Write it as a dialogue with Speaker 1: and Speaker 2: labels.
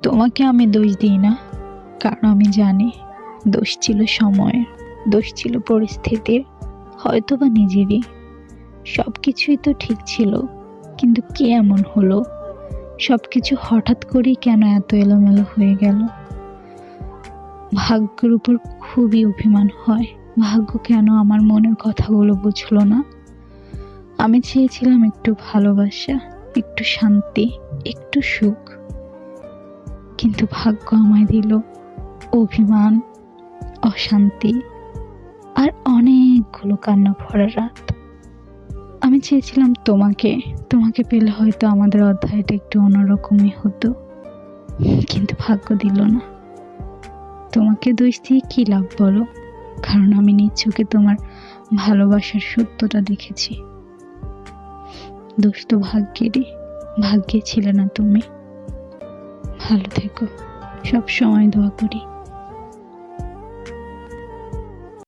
Speaker 1: তোমাকে আমি দোষ দিই না, কারণ আমি জানি দোষ ছিল সময়ের, দোষ ছিল পরিস্থিতির, হয়তো বা নিজেরই। সব কিছুই তো ঠিক ছিল, কিন্তু কি এমন হলো? সব কিছু হঠাৎ করেই কেন এত এলোমেলো হয়ে গেল? ভাগ্যের উপর খুবই অভিমান হয়। ভাগ্য কেন আমার মনের কথাগুলো বুঝলো না? আমি চেয়েছিলাম একটু ভালোবাসা, একটু শান্তি, একটু সুখ, কিন্তু ভাগ্য আমায় দিল অভিমান, অশান্তি আর অনেকগুলো কান্না ভরা রাত। আমি চেয়েছিলাম তোমাকে, তোমাকে পেলে হয়তো আমাদের অধ্যায়টা একটু অন্যরকমই হতো, কিন্তু ভাগ্য দিল না। তোমাকে দোষ দিয়ে কি লাভ বলো? কারণ আমি নিজ চোখে তোমার ভালোবাসার সত্যটা দেখেছি। দোষ তো ভাগ্যেরই, ভাগ্যে ছিলে না তুমি। ভালো থেকো, সব সময় দোয়া করি।